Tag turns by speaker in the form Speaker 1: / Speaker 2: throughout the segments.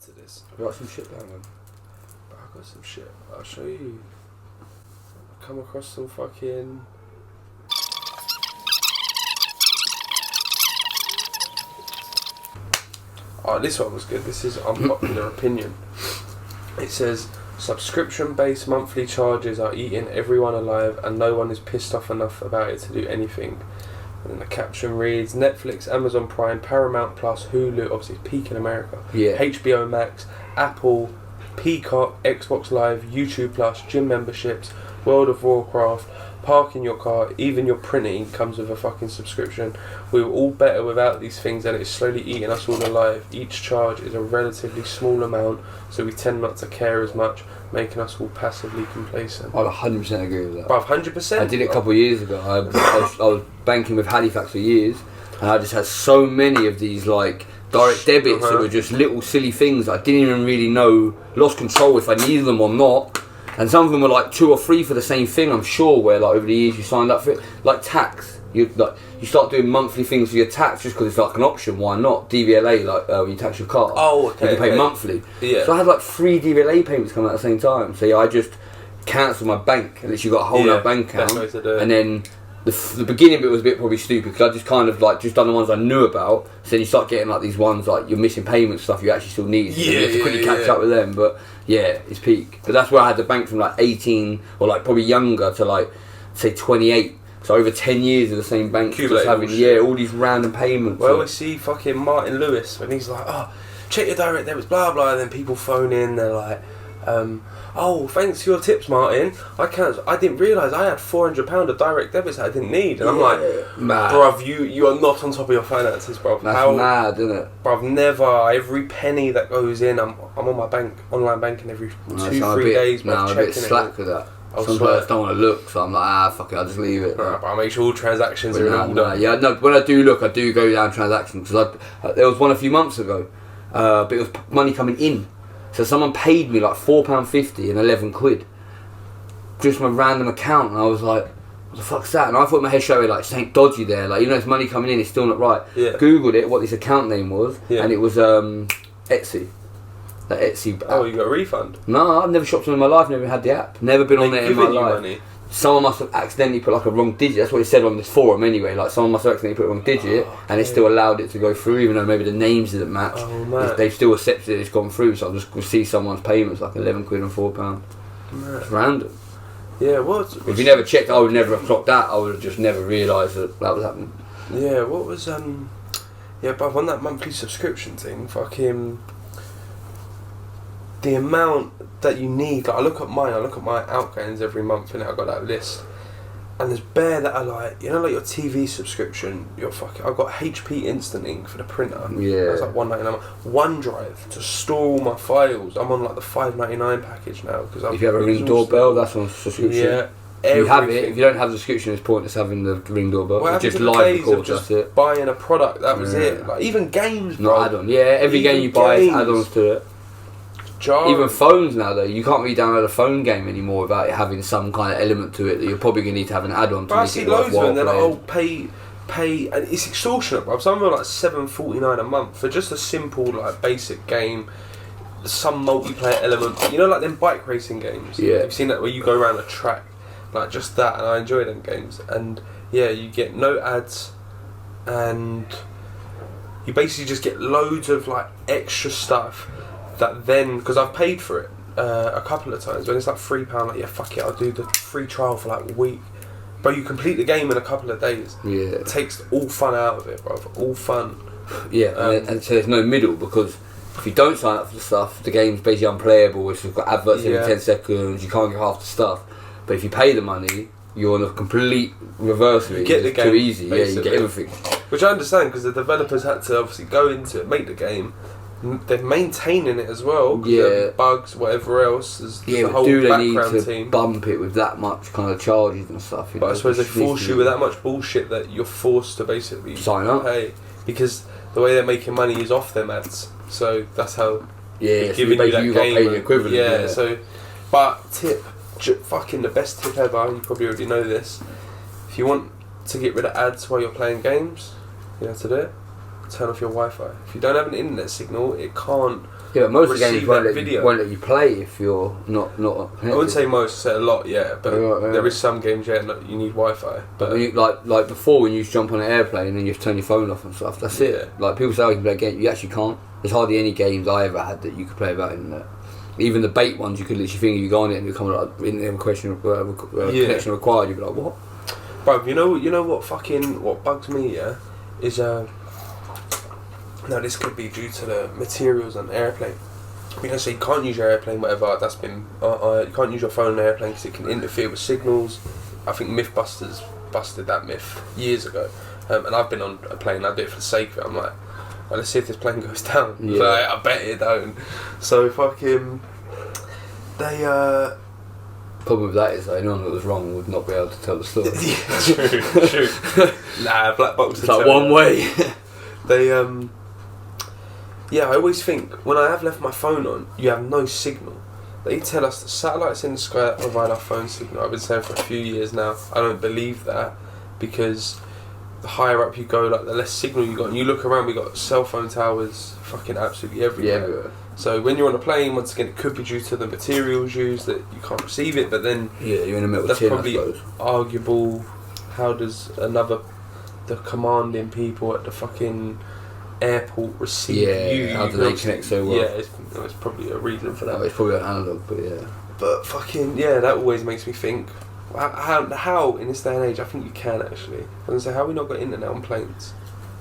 Speaker 1: to this.
Speaker 2: You got some shit down then?
Speaker 1: I got some shit. I'll show you. I come across some fucking. Oh, this one was good. This is unpopular opinion. It says subscription-based monthly charges are eating everyone alive, and no one is pissed off enough about it to do anything. And then the caption reads: Netflix, Amazon Prime, Paramount Plus, Hulu, obviously peak in America.
Speaker 2: Yeah.
Speaker 1: HBO Max, Apple, Peacock, Xbox Live, YouTube Plus, gym memberships, World of Warcraft, parking your car, even your printing comes with a fucking subscription. We were all better without these things, and it's slowly eating us all alive. Each charge is a relatively small amount, so we tend not to care as much, making us all passively complacent.
Speaker 2: I'd 100% agree with that.
Speaker 1: But 100%?
Speaker 2: I did it a couple of years ago. I was banking with Halifax for years, and I just had so many of these like direct debits that were just little silly things that I didn't even really know, lost control if I needed them or not. And some of them were like 2 or 3 for the same thing, I'm sure, where like over the years you signed up for it. Like tax. You start doing monthly things for your tax just because it's like an option, why not? DVLA, like when you tax your car.
Speaker 1: Oh, okay.
Speaker 2: You can pay monthly.
Speaker 1: Yeah.
Speaker 2: So I had like 3 DVLA payments coming at the same time. So yeah, I just cancelled my bank, and literally got a whole other bank account.
Speaker 1: Best way to do it.
Speaker 2: And then the beginning bit was a bit probably stupid because I just kind of like just done the ones I knew about. So then you start getting like these ones like you're missing payments, stuff you actually still need. So you have to quickly catch up with them. But yeah, it's peak. But that's where I had the bank from like 18 or like probably younger to like say 28. So over 10 years of the same bank, just having all these random payments.
Speaker 1: Well, we see fucking Martin Lewis when he's like, oh, check your direct debits, blah blah, and then people phone in, they're like, oh, thanks for your tips, Martin. I didn't realise I had £400 of direct debits that I didn't need, and I'm like, bruv, you are not on top of your finances, bruv.
Speaker 2: That's mad, isn't it?
Speaker 1: Bruv, never. Every penny that goes in, I'm on my online banking every 2-3 days.
Speaker 2: No, I'm a bit slack with that. Sometimes I don't want to look, so I'm like, fuck it, I'll just leave it.
Speaker 1: But I make sure all transactions are in order.
Speaker 2: Yeah, no, when I do look, I do go down transactions, because there was one a few months ago, but it was money coming in. So someone paid me like £4.50 and 11 quid, just my random account, and I was like, what the fuck's that? And I thought in my head straight away, like, something dodgy there, like, you know, it's money coming in, it's still not right.
Speaker 1: Yeah.
Speaker 2: Googled it, what this account name was, and it was Etsy. That Etsy app.
Speaker 1: Oh, you got a refund?
Speaker 2: No, I've never shopped on it in my life, never had the app, never been on it in my life.
Speaker 1: Money?
Speaker 2: Someone must have accidentally put like a wrong digit. That's what it said on this forum anyway. Like someone must have accidentally put a wrong digit, and it still allowed it to go through, even though maybe the names didn't match.
Speaker 1: Oh man!
Speaker 2: They've still accepted it's gone through. So I'll just see someone's payments like 11 quid and £4. It's random.
Speaker 1: Yeah, what?
Speaker 2: If you never checked, I would never have clocked that. I would have just never realised that was happening.
Speaker 1: Yeah, what was yeah, but on that monthly subscription thing, fucking the amount that you need, like I look at my outgoings every month, and I've got that list, and there's bare that are like, you know, like your TV subscription, I've got HP Instant Ink for the printer, that's like $1.99, OneDrive to store all my files, I'm on like the $5.99 package now, because
Speaker 2: if you have a Ring doorbell, that's on subscription.
Speaker 1: Yeah.
Speaker 2: You have it. If you don't have the subscription, it's pointless having the Ring doorbell.
Speaker 1: Well,
Speaker 2: just live record,
Speaker 1: just
Speaker 2: that's it.
Speaker 1: Buying a product, that was it. Like even games, bro.
Speaker 2: Not add-on. Yeah, every game you buy has add-ons to it. Even phones now, though, you can't really download a phone game anymore without it having some kind of element to it that you're probably going to need to have an add-on to make it worthwhile. I see loads of them, they're like, oh, pay, and it's extortionate, bro. Some of them are like $7.49 a month for just a simple, like, basic game, some multiplayer element. You know, like them bike racing games? Yeah.
Speaker 1: You've seen that where you go around a track, like just that, and I enjoy them games. And yeah, you get no ads, and you basically just get loads of, like, extra stuff. That then, because I've paid for it a couple of times, when it's like £3, like, yeah, fuck it, I'll do the free trial for like a week. But you complete the game in a couple of days. Yeah. It takes all fun out of it, bro. All fun.
Speaker 2: Yeah, and so there's no middle, because if you don't sign up for the stuff, the game's basically unplayable. It's got adverts every 10 seconds, you can't get half the stuff. But if you pay the money, you're on a complete reverse of it.
Speaker 1: You get the game
Speaker 2: too easy,
Speaker 1: basically.
Speaker 2: Yeah, you get everything.
Speaker 1: Which I understand, because the developers had to obviously go into it, make the game. They're maintaining it as well. Yeah, bugs, whatever else. There's the whole
Speaker 2: do they
Speaker 1: background
Speaker 2: need to
Speaker 1: team.
Speaker 2: Bump it with that much kind of charges and stuff?
Speaker 1: But I suppose they force you with that much bullshit that you're forced to basically
Speaker 2: sign up.
Speaker 1: Pay, because the way they're making money is off their ads. So that's how they're
Speaker 2: so
Speaker 1: giving you that
Speaker 2: game.
Speaker 1: Got paid the
Speaker 2: equivalent.
Speaker 1: Yeah. So, but fucking the best tip ever. You probably already know this. If you want to get rid of ads while you're playing games, you know how to do it. turn off your Wi-Fi. If you don't have an internet signal, it can't.
Speaker 2: Yeah, but most of the games
Speaker 1: receive
Speaker 2: won't
Speaker 1: that
Speaker 2: let,
Speaker 1: video.
Speaker 2: won't let you play if you're not.
Speaker 1: I wouldn't say most, I say a lot, yeah, but
Speaker 2: Right.
Speaker 1: there is some games, yeah, you need Wi-Fi.
Speaker 2: But when you, like before, when you used to jump on an airplane and then you have to turn your phone off and stuff. That's it. Like people say, I can play a game. You actually can't. There's hardly any games I ever had that you could play without internet. Even the bait ones, you could literally think you go on it and you come like internet connection required. You'd be like, what?
Speaker 1: Bro, you know what bugs me, yeah, is now this could be due to the materials on the airplane. Because you can't use your airplane, whatever. That's been you can't use your phone on an airplane because it can interfere with signals. I think Mythbusters busted that myth years ago, and I've been on a plane. I do it for the sake of it. I'm like, well, let's see if this plane goes down.
Speaker 2: Yeah.
Speaker 1: Like, I bet it don't. So fucking they.
Speaker 2: Problem with that is that anyone that was wrong would not be able to tell the story.
Speaker 1: Yeah, true. Nah, black box.
Speaker 2: It's like one way.
Speaker 1: They yeah, I always think when I have left my phone on, you have no signal. They tell us the satellites in the sky that provide our phone signal. I've been saying for a few years now. I don't believe that because the higher up you go, like the less signal you got. And you look around, we got cell phone towers fucking absolutely everywhere.
Speaker 2: Yeah.
Speaker 1: So when you're on a plane, once again, it could be due to the materials used that you can't receive it. But then
Speaker 2: Yeah, you're in the middle of
Speaker 1: that's
Speaker 2: tin,
Speaker 1: probably
Speaker 2: I suppose.
Speaker 1: arguable. How does the commanding people at the fucking airport receive you?
Speaker 2: How do they connect so well?
Speaker 1: Yeah, it's probably a reason for that.
Speaker 2: No, it's probably an analog, but yeah.
Speaker 1: But fucking yeah, that always makes me think. How in this day and age? I think you can actually. I was gonna say, how have we not got internet on planes?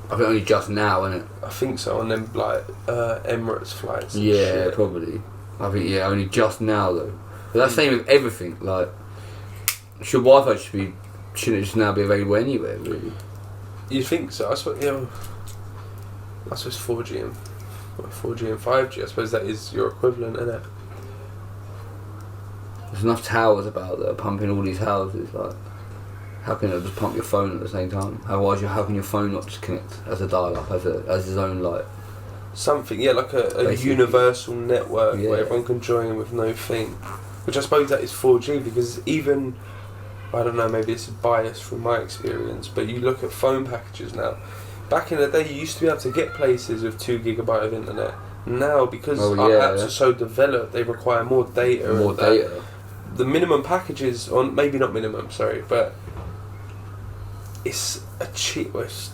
Speaker 2: I think only just now, isn't it?
Speaker 1: I think so. On them like Emirates flights. And
Speaker 2: Yeah,
Speaker 1: shit.
Speaker 2: probably. I think only just now though. But that's the same with everything. Like, should Wi-Fi shouldn't it just now be available anywhere? Really?
Speaker 1: You think so? I suppose. Yeah. I suppose 4G and 5G. I suppose that is your equivalent, isn't it?
Speaker 2: There's enough towers about that are pumping all these houses. Like, how can it just pump your phone at the same time? How can your phone not just connect as a dial-up, as its own like
Speaker 1: Something, yeah, like a
Speaker 2: Basically.
Speaker 1: universal network
Speaker 2: Yeah.
Speaker 1: where everyone can join with no thing. Which I suppose that is 4G because even, I don't know, maybe it's a bias from my experience, but you look at phone packages now. Back in the day, you used to be able to get places with 2 GB of internet. Now, because our apps are so developed, they require more data.
Speaker 2: more data.
Speaker 1: The minimum packages, on maybe not minimum, sorry, but it's it's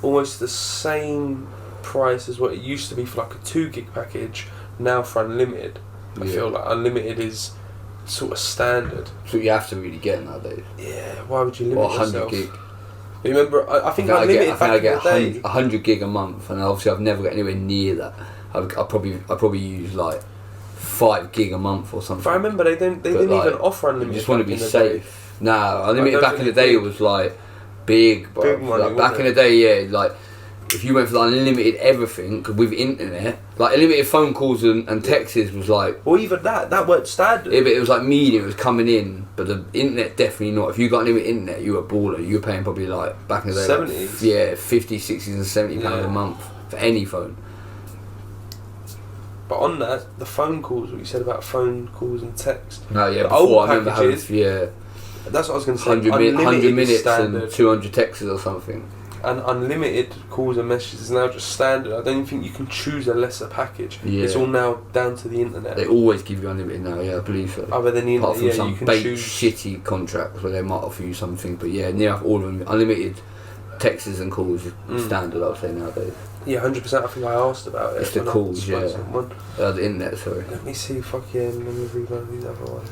Speaker 1: almost the same price as what it used to be for like a 2 gig package. Now for unlimited, I feel like unlimited is sort of standard.
Speaker 2: So you have to really get nowadays.
Speaker 1: Yeah, why would you limit
Speaker 2: Or 100
Speaker 1: yourself?
Speaker 2: gig.
Speaker 1: Remember, I think
Speaker 2: I
Speaker 1: unlimited
Speaker 2: get
Speaker 1: back in the day.
Speaker 2: 100 gig a month, and obviously I've never got anywhere near that. I probably use like 5 gig a month or something.
Speaker 1: If I remember, they didn't even offer unlimited.
Speaker 2: You just want to be
Speaker 1: back in the day.
Speaker 2: safe. Nah, unlimited back in the day
Speaker 1: big.
Speaker 2: was like big, bro.
Speaker 1: Big money,
Speaker 2: Like, back in
Speaker 1: wasn't
Speaker 2: the day, yeah, like if you went for like unlimited everything with internet, like unlimited phone calls and texts was like.
Speaker 1: Or even that weren't standard.
Speaker 2: Yeah, but it was like medium, it was coming in, but the internet definitely not. If you got unlimited internet, you were a baller. You were paying probably like back in the day,
Speaker 1: 70s?
Speaker 2: Like, 50, 60s and 70 pounds a month for any phone.
Speaker 1: But on that, the phone calls, what you said about phone calls and text.
Speaker 2: No, yeah,
Speaker 1: the
Speaker 2: before
Speaker 1: old
Speaker 2: I remember having,
Speaker 1: packages, that's what I was going to say.
Speaker 2: 100 minutes
Speaker 1: standard,
Speaker 2: and 200 texts or something.
Speaker 1: and unlimited calls and messages is now just standard. I don't even think you can choose a lesser package.
Speaker 2: Yeah.
Speaker 1: It's all now down to the internet.
Speaker 2: They always give you unlimited now, yeah, I believe so.
Speaker 1: Other than the
Speaker 2: Apart
Speaker 1: internet,
Speaker 2: from
Speaker 1: yeah, you
Speaker 2: some
Speaker 1: can
Speaker 2: bait
Speaker 1: choose.
Speaker 2: shitty contracts where they might offer you something, but yeah, near enough all of them, unlimited texts and calls is standard, I would say, nowadays.
Speaker 1: Yeah, 100%. I think I asked about it.
Speaker 2: It's the
Speaker 1: when I
Speaker 2: calls,
Speaker 1: spoke to
Speaker 2: yeah.
Speaker 1: someone.
Speaker 2: The internet, sorry.
Speaker 1: Let me see let me read one of these other ones.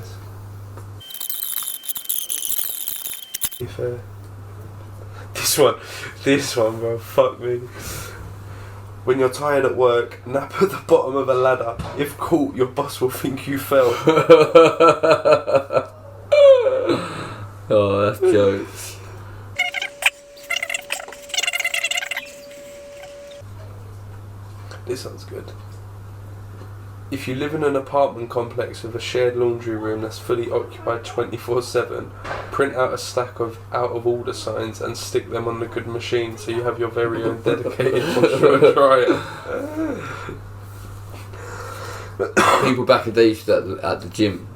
Speaker 1: If, this one, bro, fuck me. When you're tired at work, nap at the bottom of a ladder. If caught, your boss will think you fell.
Speaker 2: Oh, that's jokes.
Speaker 1: This one's good. If you live in an apartment complex with a shared laundry room that's fully occupied 24/7, print out a stack of out of order signs and stick them on the good machine so you have your very own dedicated washer and dryer.
Speaker 2: People back in the day used to at the gym.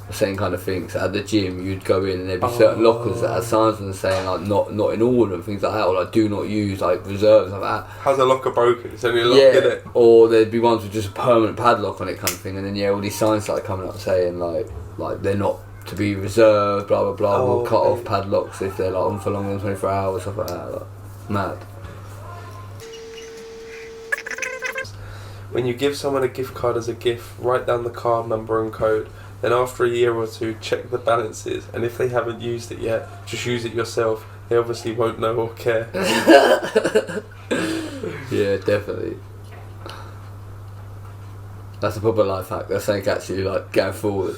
Speaker 2: the same kind of thing. So at the gym, you'd go in and there'd be certain lockers that had signs on them saying like not in order and things like that, or like do not use, like reserves like that.
Speaker 1: How's a locker broken? It's only a lock in it.
Speaker 2: Or there'd be ones with just a permanent padlock on it, kind of thing. And then all these signs started coming up saying like they're not to be reserved, blah blah blah. We'll cut off padlocks if they're like on for longer than 24 hours, stuff like that. Like, mad.
Speaker 1: When you give someone a gift card as a gift, write down the card number and code. Then after a year or two, check the balances, and if they haven't used it yet, just use it yourself. They obviously won't know or care.
Speaker 2: Yeah, definitely. That's a proper life hack. That's something actually like going forward.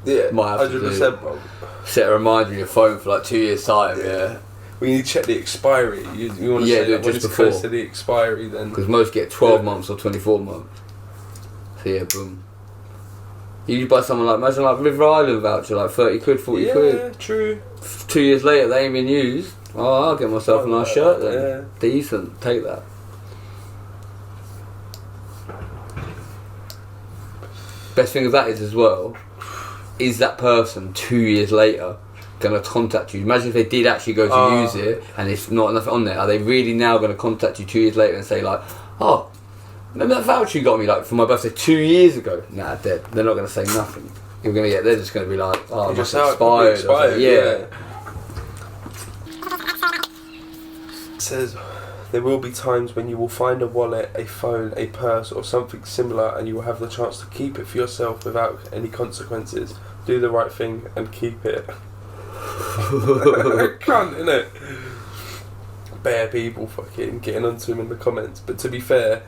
Speaker 1: Yeah,
Speaker 2: might have
Speaker 1: 100%, bro.
Speaker 2: Set a reminder in your phone for like 2 years time. Yeah.
Speaker 1: We need to check the expiry. You want to say
Speaker 2: do it
Speaker 1: that when
Speaker 2: just
Speaker 1: it's
Speaker 2: before.
Speaker 1: close to the expiry, then
Speaker 2: Because most get 12 months or 24 months. So yeah, boom. You buy someone like, imagine like River Island voucher, like 30 quid, 40 quid.
Speaker 1: Yeah, true.
Speaker 2: 2 years later, they ain't been used. Oh, I'll get myself a nice shirt then.
Speaker 1: Yeah.
Speaker 2: Decent, take that. Best thing of that is as well, is that person 2 years later going to contact you? Imagine if they did actually go to use it and it's not enough on there. Are they really now going to contact you 2 years later and say like, oh, remember that voucher you got me like for my birthday 2 years ago? Nah, dead. They're not going to say nothing. You're going to get. They're just going to be like, oh, it's expired. Yeah.
Speaker 1: It says there will be times when you will find a wallet, a phone, a purse, or something similar, and you will have the chance to keep it for yourself without any consequences. Do the right thing and keep it. Cunt, innit? Bare people fucking getting onto him in the comments. But to be fair,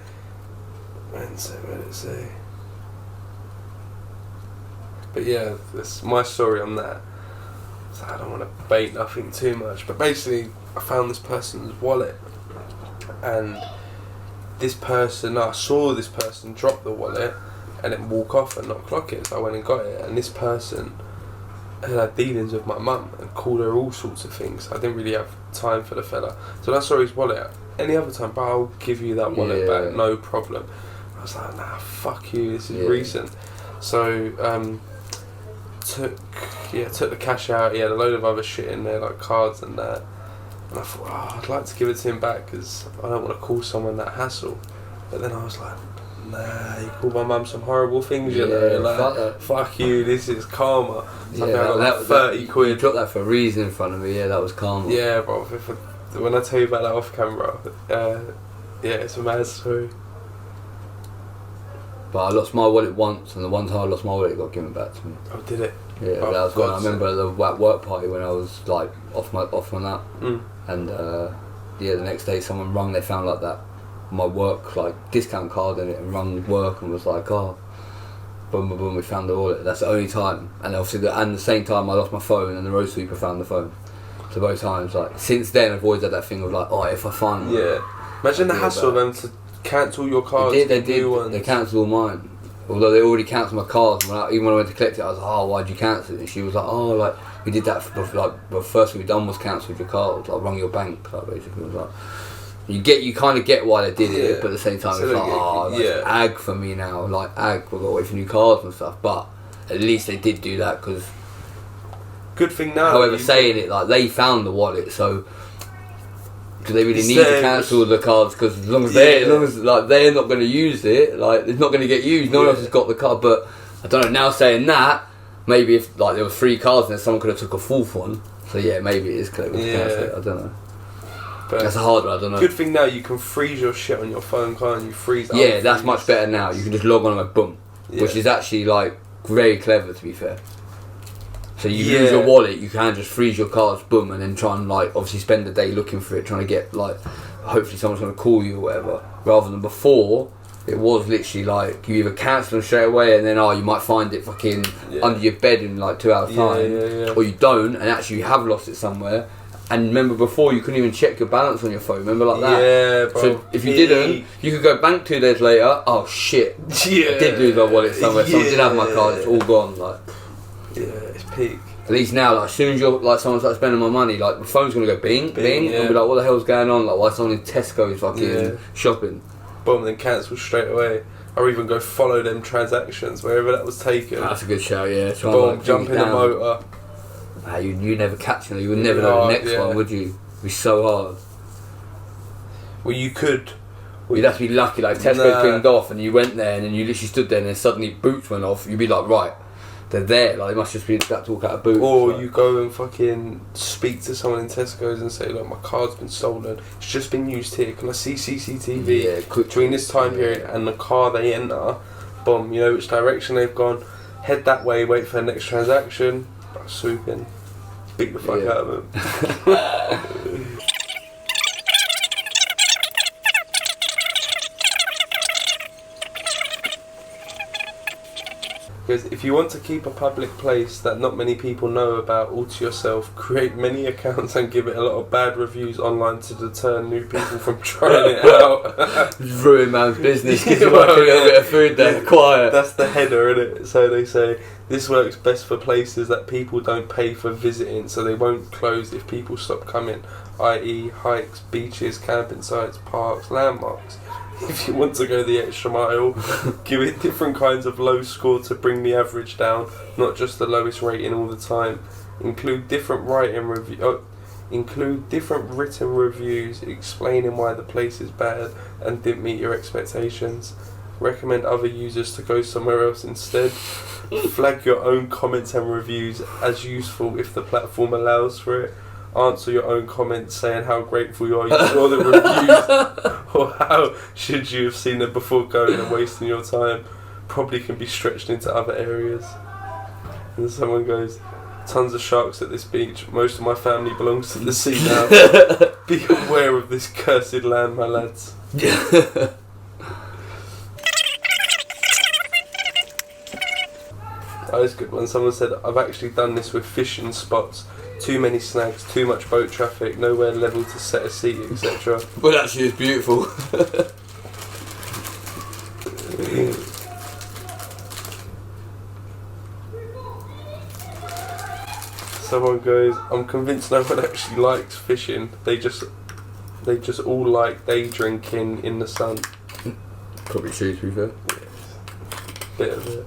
Speaker 1: what did it say? But yeah, that's my story on that. So I don't want to bait nothing too much, but basically I found this person's wallet, and I saw this person drop the wallet and then walk off and not clock it, so I went and got it, and this person had dealings with my mum and called her all sorts of things. I didn't really have time for the fella, so when I saw his wallet, any other time, bro, I'll give you that wallet back, no problem. I was like, nah, fuck you, this is recent. So took the cash out. He had a load of other shit in there, like cards and that, and I thought, I'd like to give it to him back because I don't want to call someone that hassle. But then I was like, nah, you called my mum some horrible things, you know, like, fuck you, this is karma. So I got like 30 quid.
Speaker 2: You dropped that for a reason in front of me, yeah, that was karma.
Speaker 1: Yeah, bro, when I tell you about that off camera, it's a mad story.
Speaker 2: But I lost my wallet once, and the one time I lost my wallet, it got given back to me.
Speaker 1: Oh, did it?
Speaker 2: Yeah, that was when I remember the work party when I was like off on that, and the next day someone rung. They found like that my work like discount card in it, and rung work and was like, oh, boom, boom, boom. We found the wallet. That's the only time, and obviously the same time I lost my phone, and the road sweeper found the phone. So both times, like since then, I've always had that thing of like, oh, if I find
Speaker 1: imagine the hassle of them to cancel your cards.
Speaker 2: They did. They cancelled all mine. Although they already cancelled my cards. Even when I went to collect it, I was like, oh, why'd you cancel it? And she was like, oh, like, we did that the first thing we done was cancelled your cards, like, rung your bank, like, basically. It was like, you kind of get why they did it, but at the same time, it's like, ag for me now, like, we've got to wait for new cards and stuff, but at least they did do that, because,
Speaker 1: good thing now.
Speaker 2: However, saying it, like, they found the wallet, so, do they really need to cancel the cards? Because as long as like they're not going to use it, like it's not going to get used. No one else has got the card. But I don't know. Now saying that, maybe if like there were 3 cards and then someone could have took a 4th one. So yeah, maybe it is clever to cancel it. I don't know. But that's a hard one. I don't know.
Speaker 1: Good thing now you can freeze your shit on your phone, can't you? Freeze.
Speaker 2: Yeah, that's much better now. You can just log on and go boom, which is actually like very clever, to be fair. So you lose your wallet, you can just freeze your cards, boom, and then try and like obviously spend the day looking for it, trying to get like hopefully someone's going to call you or whatever. Rather than before, it was literally like you either cancel them straight away and then you might find it fucking under your bed in like 2 hours time, or you don't and actually you have lost it somewhere. And remember before you couldn't even check your balance on your phone. Remember like that?
Speaker 1: Yeah, bro.
Speaker 2: So if you didn't, you could go bank 2 days later. Oh shit! I did lose my wallet somewhere. Someone did have my card. It's all gone. Like.
Speaker 1: Yeah, it's peak.
Speaker 2: At least now, like, as soon as you're like someone starts spending my money, like the phone's gonna go bing, bing, and be like, "What the hell's going on? Like, why someone in Tesco is fucking shopping?"
Speaker 1: Boom, then cancel straight away. or even go follow them transactions wherever that was taken.
Speaker 2: That's a good shout, yeah.
Speaker 1: Boom, jump in the motor.
Speaker 2: You never catch it. You would never know the next one, would you? It'd be so hard.
Speaker 1: Well, you could.
Speaker 2: You'd have to be lucky. Like Tesco pinged off, and you went there, and then you literally stood there, and then suddenly boots went off. You'd be like, right, they're there. Like, it must just be that to walk out of boots.
Speaker 1: Or
Speaker 2: like.
Speaker 1: you go and fucking speak to someone in Tesco's and say, look, my card's been stolen. It's just been used here. Can I see CCTV between this time period and the car they enter? Boom, you know which direction they've gone. Head that way, wait for the next transaction. Swoop in. Beat the fuck out of them. Because if you want to keep a public place that not many people know about all to yourself, create many accounts and give it a lot of bad reviews online to deter new people from trying it out.
Speaker 2: Ruin man's business because you want a little bit of food there, quiet.
Speaker 1: That's the header, isn't it? So they say, this works best for places that people don't pay for visiting, so they won't close if people stop coming, i.e. hikes, beaches, camping sites, parks, landmarks. If you want to go the extra mile, give it different kinds of low score to bring the average down, not just the lowest rating all the time. Include different written reviews explaining why the place is bad and didn't meet your expectations. Recommend other users to go somewhere else instead. Flag your own comments and reviews as useful if the platform allows for it. Answer your own comments saying how grateful you are you saw the reviews, or how should you have seen them before going and wasting your time. Probably can be stretched into other areas. And someone goes, tons of sharks at this beach. Most of my family belongs to the sea now. Be aware of this cursed land, my lads. That is a good one. Someone said, I've actually done this with fishing spots. Too many snags, too much boat traffic, nowhere level to set a seat, etc.
Speaker 2: Well, actually, it's beautiful.
Speaker 1: Someone goes, I'm convinced no one actually likes fishing. They just all like day drinking in the sun.
Speaker 2: Probably true, to be fair.
Speaker 1: Bit of it.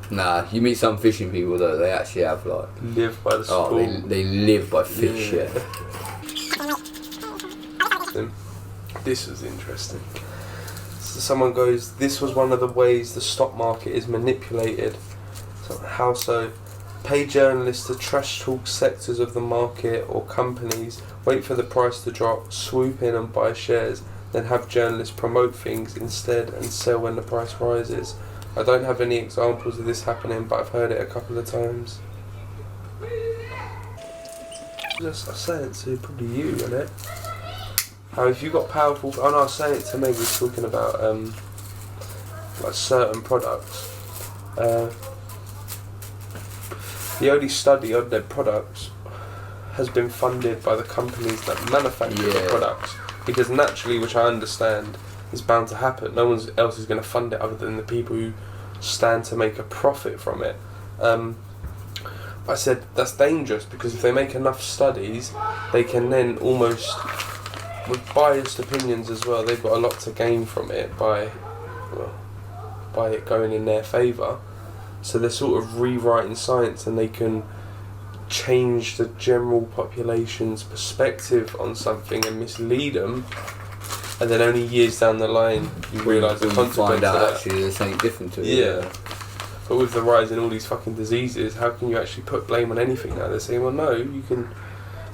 Speaker 2: Nah, you meet some fishing people though, they actually have like...
Speaker 1: Live by the sport.
Speaker 2: Oh, they live by fish, yeah.
Speaker 1: This was interesting. So someone goes, this was one of the ways the stock market is manipulated. So how so? Pay journalists to trash talk sectors of the market or companies, wait for the price to drop, swoop in and buy shares, then have journalists promote things instead and sell when the price rises. I don't have any examples of this happening, but I've heard it a couple of times. I say it to probably you, innit? How if you got powerful... Oh no, I was saying it to Meg, we were talking about like certain products. The only study on their products has been funded by the companies that manufacture the products. Because naturally, which I understand, is bound to happen. No one else is going to fund it other than the people who stand to make a profit from it. I said that's dangerous because if they make enough studies, they can then almost, with biased opinions as well, they've got a lot to gain from it by it going in their favour. So they're sort of rewriting science and they can change the general population's perspective on something and mislead them. And then only years down the line, you realise the consequence of that.
Speaker 2: Actually there's something different to it.
Speaker 1: Yeah. But with the rise in all these fucking diseases, how can you actually put blame on anything now? They're saying, well, no, you can...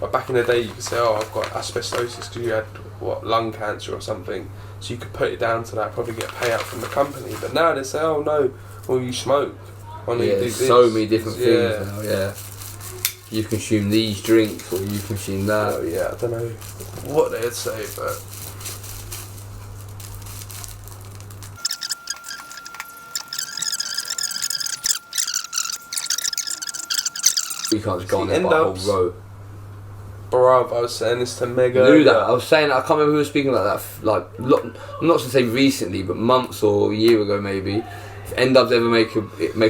Speaker 1: Like back in the day, you could say, oh, I've got asbestosis because you had, lung cancer or something. So you could put it down to that, probably get a payout from the company. But now they say, oh, no, well, you smoke. Oh, no, you do
Speaker 2: there's
Speaker 1: this.
Speaker 2: so many different things now, yeah. You consume these drinks or you consume that.
Speaker 1: Oh, yeah, I don't know what they'd say, but...
Speaker 2: You can't just go on there by a whole row.
Speaker 1: Bruv, I was saying this to Mega.
Speaker 2: I knew that. I was saying, I can't remember who was speaking about that, like, not to say recently, but months or a year ago maybe. If N-Dubs ever make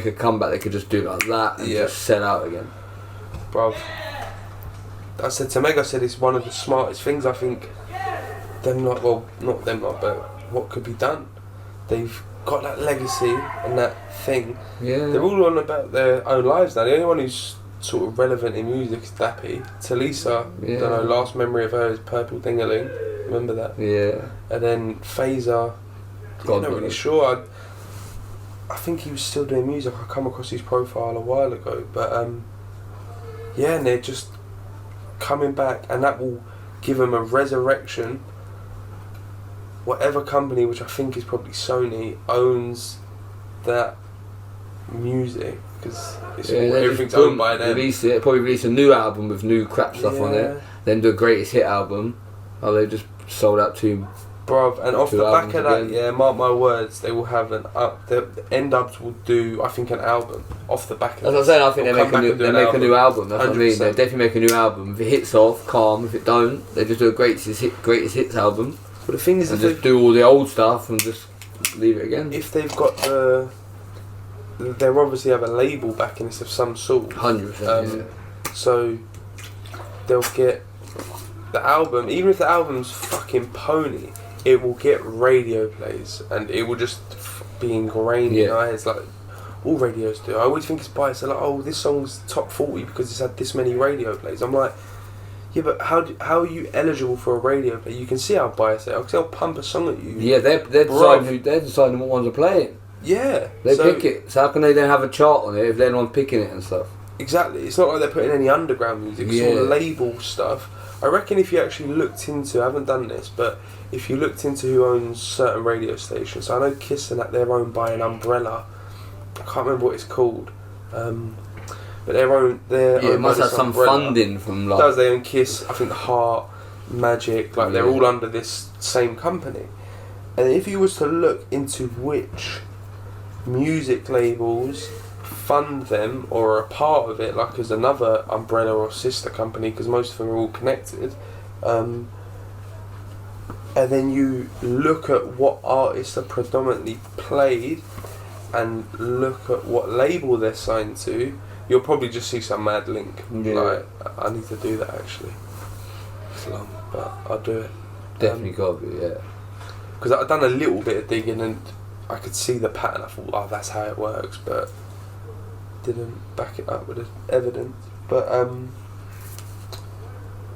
Speaker 2: a comeback, they could just do it like that and just sell out again.
Speaker 1: Bruv, I said to Meg, I said it's one of the smartest things. I think them not, well, not them not, but what could be done. They've got that legacy and that thing.
Speaker 2: Yeah.
Speaker 1: They're all on about their own lives now. The only one who's sort of relevant in music is Dappy. Talisa,
Speaker 2: Yeah.
Speaker 1: don't know, last memory of her is Purple Dingaling. Remember that?
Speaker 2: Yeah.
Speaker 1: And then Phaser, I'm not really sure. I think he was still doing music. I come across his profile a while ago, but yeah, and they're just coming back, and that will give them a resurrection. Whatever company, which I think is probably Sony, owns that music, because everything's owned by them.
Speaker 2: Probably release a new album with new crap stuff on it, then do a greatest hit album. Oh, they just sold out to.
Speaker 1: Bruv, and off the back of that,
Speaker 2: again.
Speaker 1: yeah, mark my words, they will have an up. The N-Dubs will do, I think, an album off the back of
Speaker 2: That's what I'm saying. I think they make a new album. That's 100%. What I mean. They definitely make a new album. If it hits off, calm. If it don't, they just do a greatest hits album.
Speaker 1: But the thing is,
Speaker 2: and just do all the old stuff and just leave it again.
Speaker 1: If they've got they'll obviously have a label backing this of some sort.
Speaker 2: 100%. Yeah.
Speaker 1: So they'll get the album, even if the album's fucking pony, it will get radio plays and it will just be ingrained in our heads, like all radios do. I always think it's biased. They're like, oh, this song's top 40 because it's had this many radio plays. I'm like, yeah, but how are you eligible for a radio play? You can see how biased they are because they'll pump a song at you.
Speaker 2: Yeah, they're deciding what ones are playing.
Speaker 1: Yeah,
Speaker 2: they pick it. So how can they then have a chart on it if they're the ones picking it and stuff?
Speaker 1: Exactly. It's not like they're putting any underground music. It's all label stuff. I reckon if you actually looked into, I haven't done this, but if you looked into who owns certain radio stations, so I know Kiss and that they're owned by an umbrella. I can't remember what it's called, but they're owned.
Speaker 2: It must have some funding from like.
Speaker 1: Does they own Kiss? I think Heart, Magic, like they're all under this same company. And if you was to look into which music labels fund them or are a part of it, like as another umbrella or sister company, because most of them are all connected, and then you look at what artists are predominantly played and look at what label they're signed to, you'll probably just see some mad link. Like, I need to do that actually. It's long, but I'll do it.
Speaker 2: Definitely got to be, yeah.
Speaker 1: Because I've done a little bit of digging and I could see the pattern. I thought, oh, that's how it works, but didn't back it up with evidence. But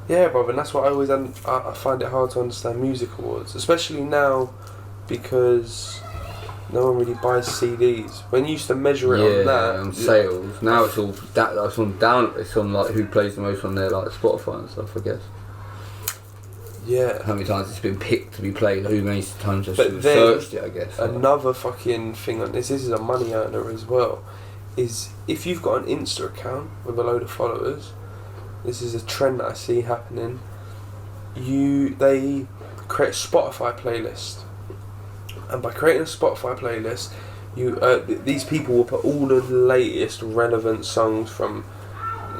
Speaker 1: yeah, brother, and that's what I always I find it hard to understand music awards, especially now because no one really buys CDs. When you used to measure it on that,
Speaker 2: on sales. Now it's all it's on like who plays the most on there, like Spotify and stuff, I guess.
Speaker 1: Yeah.
Speaker 2: How many times it's been picked to be played, who many times I've searched it, I guess.
Speaker 1: Another fucking thing on this is a money earner as well, is if you've got an Insta account with a load of followers, this is a trend that I see happening, they create a Spotify playlist. And by creating a Spotify playlist, these people will put all the latest relevant songs from,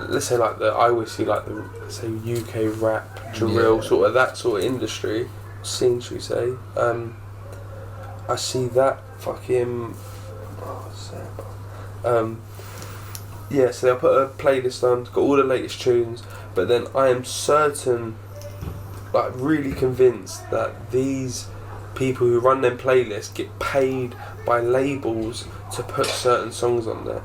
Speaker 1: let's say like I always see like the UK rap, drill, sort of that sort of industry scene, should we say? I see that fucking. So they'll put a playlist on, got all the latest tunes, but then I am certain, like really convinced that these people who run them playlists get paid by labels to put certain songs on there,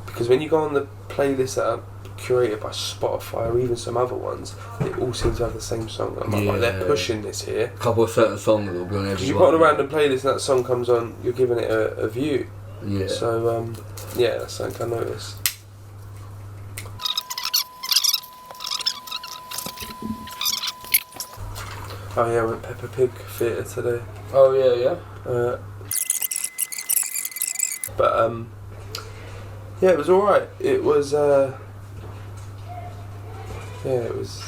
Speaker 1: because when you go on the playlists that are curated by Spotify or even some other ones, they all seem to have the same song. I'm like, they're pushing this here.
Speaker 2: A couple of certain songs will be on every one.
Speaker 1: Because you put on a random playlist and that song comes on, you're giving it a view. Yeah. So that's something I noticed. Oh yeah, I went Peppa Pig Theatre today.
Speaker 2: Oh yeah.
Speaker 1: But it was alright. It was it was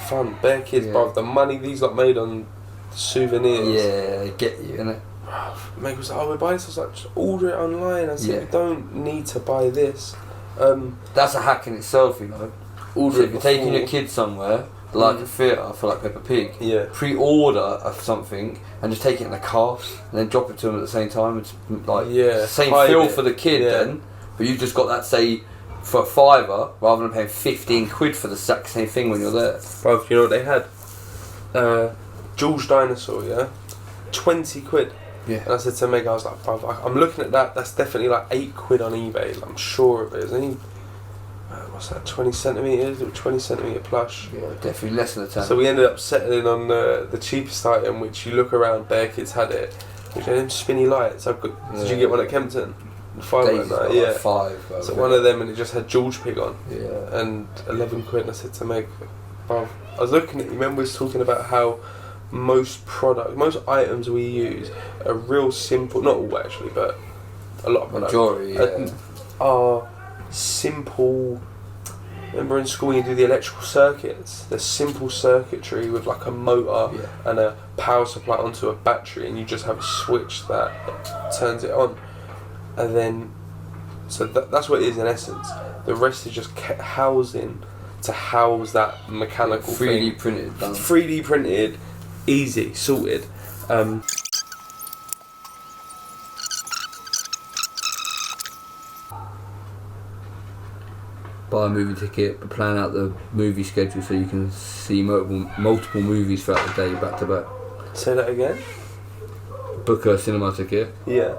Speaker 1: fun. Bare kids, bruv. The money these lot made on souvenirs.
Speaker 2: Yeah, they get you, innit?
Speaker 1: Meg was like, oh, we're buying this. I was like, just order it online. I said, we don't need to buy this.
Speaker 2: That's a hack in itself, you know.
Speaker 1: Order
Speaker 2: if you're taking your kids somewhere, like a theatre for like Peppa Pig, pre-order something and just take it in the car and then drop it to them at the same time. It's like same feel for the kid then, but you've just got that, say, for £5 rather than paying 15 quid for the exact same thing when you're there.
Speaker 1: Bro, you know what they had? George Dinosaur, 20 quid.
Speaker 2: Yeah.
Speaker 1: And I said to Meg, I was like, bruv, I'm looking at that. That's definitely like £8 on eBay. Like, I'm sure of it. It's only what's that? 20 centimeters or 20 centimeter plush.
Speaker 2: Yeah, definitely less than a 10.
Speaker 1: So we ended up settling on the cheapest item, which you look around, bare kids had it, which are them spinny lights. Did you get one at Kempton? The 5 night, yeah.
Speaker 2: Like 5.
Speaker 1: So one of them, and it just had George Pig on.
Speaker 2: Yeah.
Speaker 1: And £11. And I said to Meg, bruv, I was looking at, remember we was talking about how most items we use are real simple, not all actually, but a lot of products
Speaker 2: Majority,
Speaker 1: are simple. Remember in school you do the electrical circuits? There's simple circuitry with like a motor and a power supply onto a battery, and you just have a switch that turns it on. And then, so that's what it is in essence. The rest is just housing to house that mechanical
Speaker 2: 3D
Speaker 1: thing.
Speaker 2: printed, done.
Speaker 1: 3D printed, easy, sorted.
Speaker 2: Buy a movie ticket, but plan out the movie schedule so you can see multiple movies throughout the day, back to back.
Speaker 1: Say that again?
Speaker 2: Book a cinema ticket.
Speaker 1: Yeah.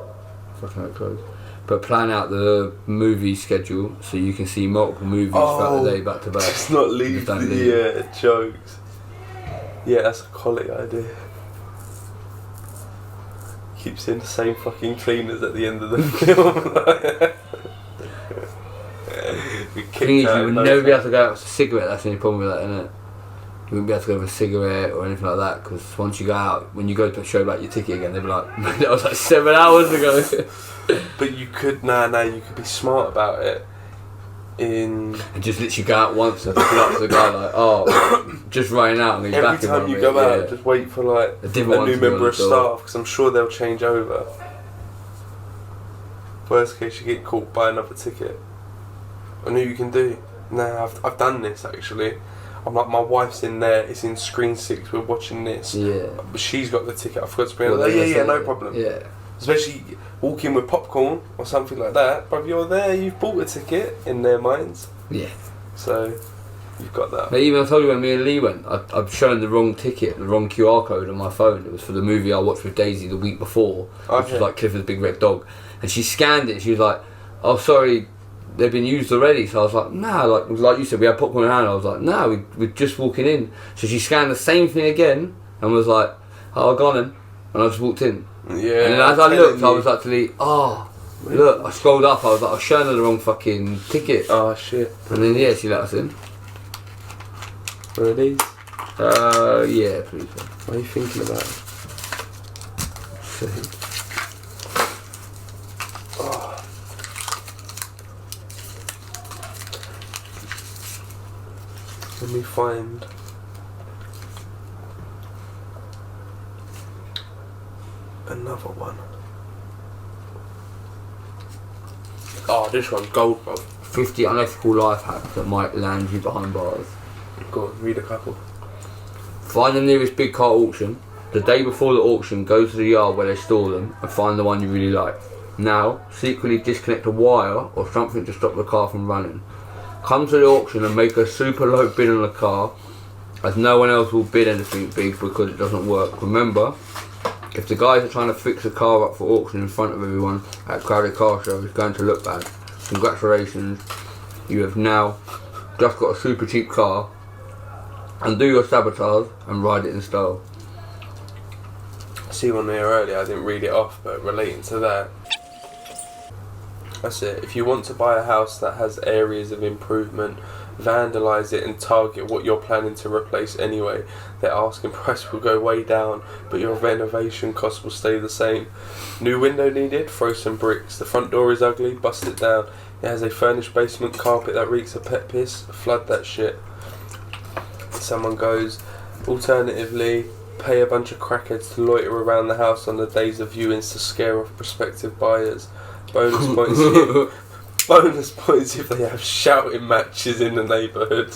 Speaker 2: Fucking hell, close. But plan out the movie schedule so you can see multiple movies throughout the day, back to back.
Speaker 1: Just not leave the jokes. Yeah, that's a quality idea. Keep seeing the same fucking cleaners at the end of the film.
Speaker 2: The thing is, you would never be able to go out with a cigarette. That's the only problem with that, isn't it? You wouldn't be able to go with a cigarette or anything like that, because once you go out, when you go to show back your ticket again, they'll be like, man, that was like 7 hours ago.
Speaker 1: But you could, you could be smart about it. And
Speaker 2: just literally go out once and pull up to the guy like, oh, just running out and he's back in
Speaker 1: every time you go out, just wait for like a new member of staff, because I'm sure they'll change over. Worst case, you get caught by another ticket. I know you can do. Nah, I've done this actually. I'm like, my wife's in there, it's in screen 6, we're watching this.
Speaker 2: Yeah.
Speaker 1: But she's got the ticket, I forgot to bring it. Yeah, no problem.
Speaker 2: Yeah.
Speaker 1: Especially walking with popcorn or something like that. But if you're there, you've bought a ticket in their minds.
Speaker 2: Yeah.
Speaker 1: So, you've got that.
Speaker 2: But even I told you when me and Lee went, I'd shown the wrong ticket, the wrong QR code on my phone. It was for the movie I watched with Daisy the week before, which was like Clifford's Big Red Dog. And she scanned it, she was like, oh sorry, they've been used already. So I was like, nah, like you said, we had popcorn in hand. I was like, nah, we're just walking in. So she scanned the same thing again and was like, oh, I've gone in. And I just walked in.
Speaker 1: Yeah.
Speaker 2: And then as I looked, I was actually, look, I scrolled up, I was like, I was showing her the wrong fucking ticket.
Speaker 1: Oh shit.
Speaker 2: And then yeah, she let us in.
Speaker 1: One of these?
Speaker 2: Yeah, please.
Speaker 1: What are you thinking about? See? Let me find another one. Oh, this one's gold, bro.
Speaker 2: 50 unethical life hacks that might land you behind bars.
Speaker 1: Go on, read a couple.
Speaker 2: Find the nearest big car auction. The day before the auction, go to the yard where they store them and find the one you really like. Now, secretly disconnect a wire or something to stop the car from running. Come to the auction and make a super low bid on the car, as no one else will bid anything big because it doesn't work. Remember, if the guys are trying to fix a car up for auction in front of everyone at a crowded car show, it's going to look bad. Congratulations, you have now just got a super cheap car. Undo your sabotage and ride it in style.
Speaker 1: I see one there earlier, I didn't read it off, but relating to that. That's it. If you want to buy a house that has areas of improvement, vandalise it and target what you're planning to replace anyway. Their asking price will go way down, but your renovation costs will stay the same. New window needed? Throw some bricks. The front door is ugly? Bust it down. It has a furnished basement carpet that reeks of pet piss? Flood that shit. Someone goes, alternatively, pay a bunch of crackheads to loiter around the house on the days of viewings to scare off prospective buyers. Bonus points if they have shouting matches in the neighbourhood.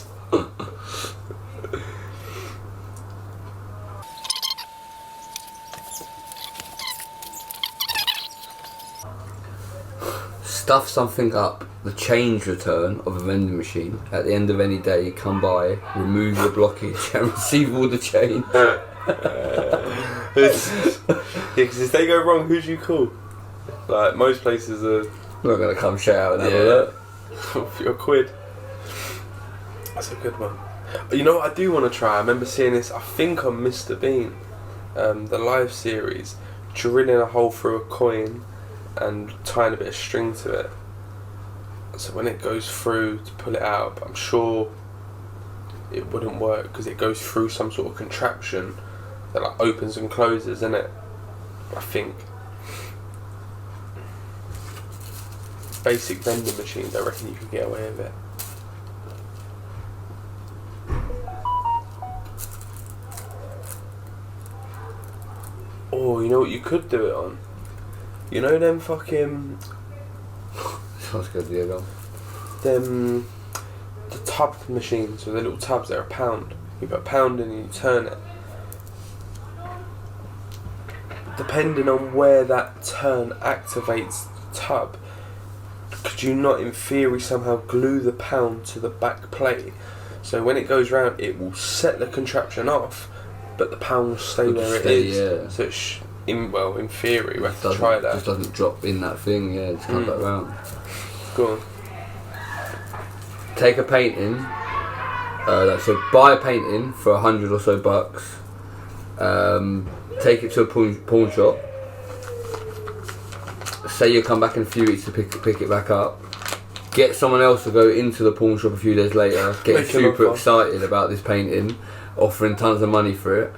Speaker 2: Stuff something up the change return of a vending machine. At the end of any day, come by, remove your blockage and receive all the change.
Speaker 1: Because if they go wrong, who do you call? Like, most places are...
Speaker 2: I'm not going to come shout out and have a look.
Speaker 1: For your quid. That's a good one. You know what I do want to try? I remember seeing this, I think on Mr. Bean, the live series, drilling a hole through a coin and tying a bit of string to it. So when it goes through to pull it out, but I'm sure it wouldn't work because it goes through some sort of contraption that like opens and closes, isn't it? I think. Basic vending machines, I reckon you could get away with it. Oh, you know what you could do it on? You know them fucking...
Speaker 2: Sounds good, Diego.
Speaker 1: The tub machines with the little tubs that are £1. You put £1 in and you turn it. Depending on where that turn activates the tub, could you not in theory somehow glue the £1 to the back plate? So when it goes round, it will set the contraption off, but the £1 will stay where it is.
Speaker 2: Yeah.
Speaker 1: So it's in theory, we have to try that.
Speaker 2: It just doesn't drop in that thing, yeah, it's come back round.
Speaker 1: Go on.
Speaker 2: Take a painting, so buy a painting for $100 or so bucks, take it to a pawn shop, say you come back in a few weeks to pick it back up, get someone else to go into the pawn shop a few days later, get super excited about this painting, offering tons of money for it.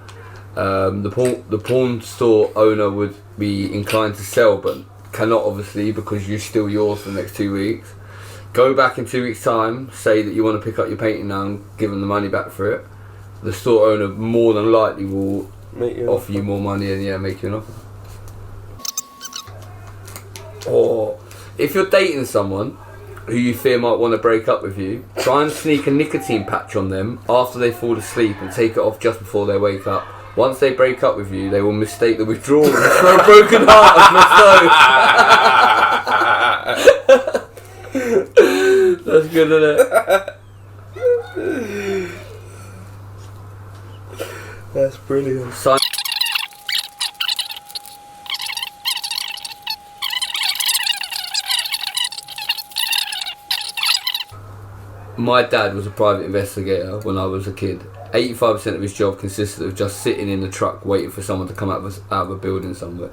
Speaker 2: The pawn store owner would be inclined to sell, but cannot obviously because you're still yours for the next 2 weeks. Go back in 2 weeks' time, say that you want to pick up your painting now and give them the money back for it. The store owner more than likely will offer you more money and make you an offer. Or if you're dating someone who you fear might want to break up with you, try and sneak a nicotine patch on them after they fall asleep and take it off just before they wake up. Once they break up with you, they will mistake the withdrawal for a broken heart as Mr. That's good, isn't it?
Speaker 1: That's brilliant.
Speaker 2: My dad was a private investigator when I was a kid. 85% of his job consisted of just sitting in the truck waiting for someone to come out of a building somewhere.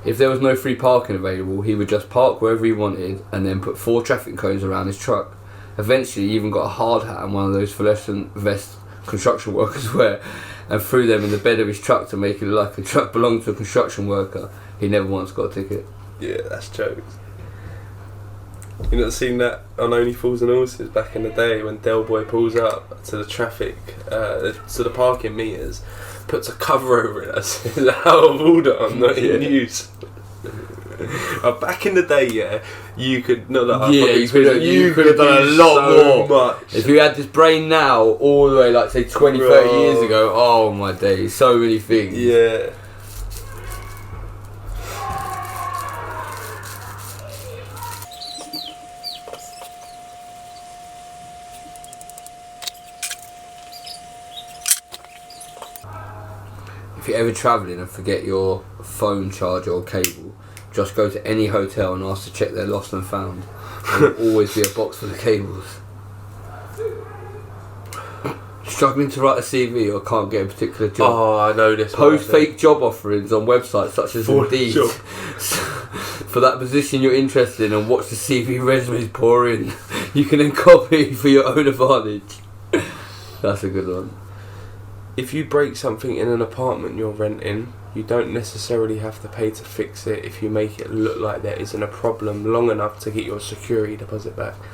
Speaker 2: If there was no free parking available, he would just park wherever he wanted and then put 4 traffic cones around his truck. Eventually he even got a hard hat and one of those fluorescent vests construction workers wear and threw them in the bed of his truck to make it look like the truck belonged to a construction worker. He never once got a ticket.
Speaker 1: Yeah, that's jokes. You not seen that on Only Fools and Horses back in the day when Del Boy pulls up to the traffic, to the parking meters, puts a cover over it that says out of order, I'm not in use. Back in the day, you could not that
Speaker 2: you could have done a lot more.
Speaker 1: Much.
Speaker 2: If you had this brain now, all the way like say 20, 30 years ago, oh my days, so many things.
Speaker 1: Yeah.
Speaker 2: If you're ever travelling and forget your phone charger or cable, just go to any hotel and ask to check they're lost and found. There will always be a box for the cables. Struggling to write a CV or can't get a particular job?
Speaker 1: Oh, I know this.
Speaker 2: Post fake job offerings on websites such as Indeed for that position you're interested in and watch the CV resumes pour in. You can then copy for your own advantage. That's a good one.
Speaker 1: If you break something in an apartment you're renting, you don't necessarily have to pay to fix it if you make it look like there isn't a problem long enough to get your security deposit back.